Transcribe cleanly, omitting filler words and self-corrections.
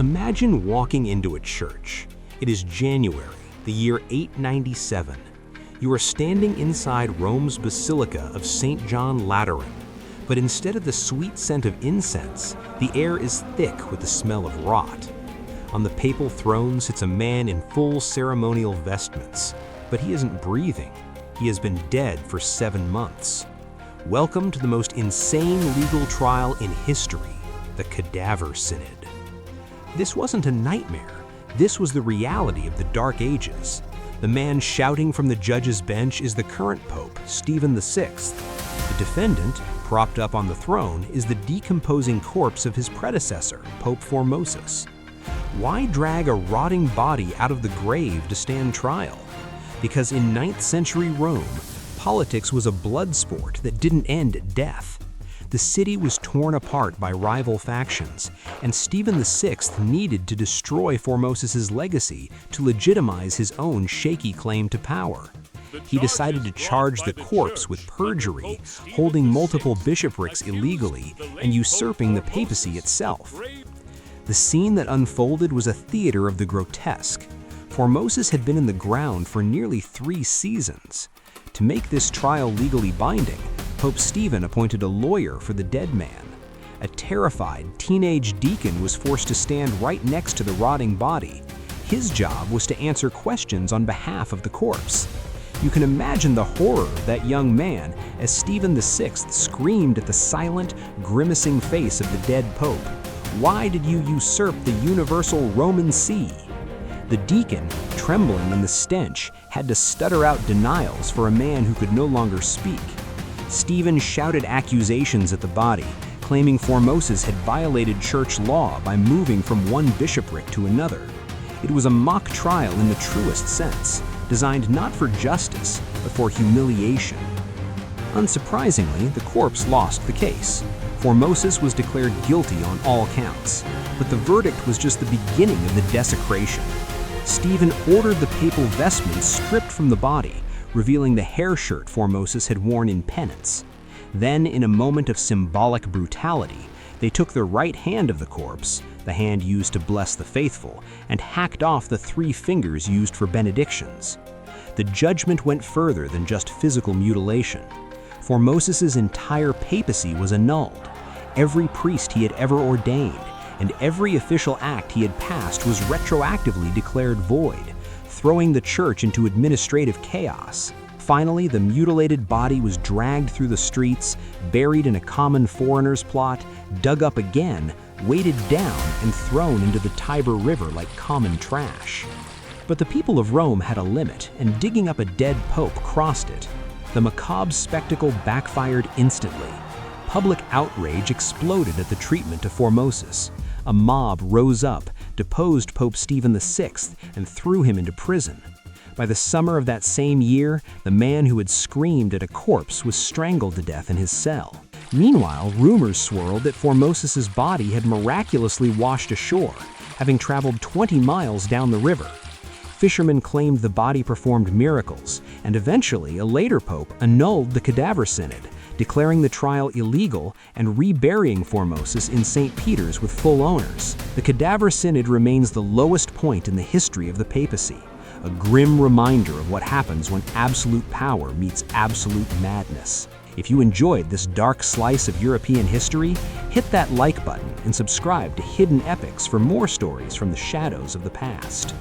Imagine walking into a church. It is January, the year 897. You are standing inside Rome's Basilica of St. John Lateran, but instead of the sweet scent of incense, the air is thick with the smell of rot. On the papal throne sits a man in full ceremonial vestments, but he isn't breathing. He has been dead for 7 months. Welcome to the most insane legal trial in history, the Cadaver Synod. This wasn't a nightmare. This was the reality of the Dark Ages. The man shouting from the judge's bench is the current Pope, Stephen VI. The defendant, propped up on the throne, is the decomposing corpse of his predecessor, Pope Formosus. Why drag a rotting body out of the grave to stand trial? Because in 9th century Rome, politics was a blood sport that didn't end at death. The city was torn apart by rival factions, and Stephen VI needed to destroy Formosus's legacy to legitimize his own shaky claim to power. He decided to charge the corpse with perjury, holding multiple bishoprics illegally, and usurping the papacy itself. The scene that unfolded was a theater of the grotesque. Formosus had been in the ground for nearly 3 seasons. To make this trial legally binding, Pope Stephen appointed a lawyer for the dead man. A terrified teenage deacon was forced to stand right next to the rotting body. His job was to answer questions on behalf of the corpse. You can imagine the horror of that young man as Stephen VI screamed at the silent, grimacing face of the dead pope, "Why did you usurp the universal Roman see?" The deacon, trembling in the stench, had to stutter out denials for a man who could no longer speak. Stephen shouted accusations at the body, claiming Formosus had violated church law by moving from one bishopric to another. It was a mock trial in the truest sense, designed not for justice, but for humiliation. Unsurprisingly, the corpse lost the case. Formosus was declared guilty on all counts, but the verdict was just the beginning of the desecration. Stephen ordered the papal vestments stripped from the body, revealing the hair shirt Formosus had worn in penance. Then, in a moment of symbolic brutality, they took the right hand of the corpse, the hand used to bless the faithful, and hacked off the 3 fingers used for benedictions. The judgment went further than just physical mutilation. Formosus's entire papacy was annulled. Every priest he had ever ordained, and every official act he had passed was retroactively declared void, throwing the church into administrative chaos. Finally, the mutilated body was dragged through the streets, buried in a common foreigner's plot, dug up again, weighted down, and thrown into the Tiber River like common trash. But the people of Rome had a limit, and digging up a dead pope crossed it. The macabre spectacle backfired instantly. Public outrage exploded at the treatment of Formosus. A mob rose up, deposed Pope Stephen VI, and threw him into prison. By the summer of that same year, the man who had screamed at a corpse was strangled to death in his cell. Meanwhile, rumors swirled that Formosus's body had miraculously washed ashore, having traveled 20 miles down the river. Fishermen claimed the body performed miracles, and eventually a later pope annulled the Cadaver Synod, declaring the trial illegal and reburying Formosus in St. Peter's with full honors. The Cadaver Synod remains the lowest point in the history of the papacy, a grim reminder of what happens when absolute power meets absolute madness. If you enjoyed this dark slice of European history, hit that like button and subscribe to Hidden Epics for more stories from the shadows of the past.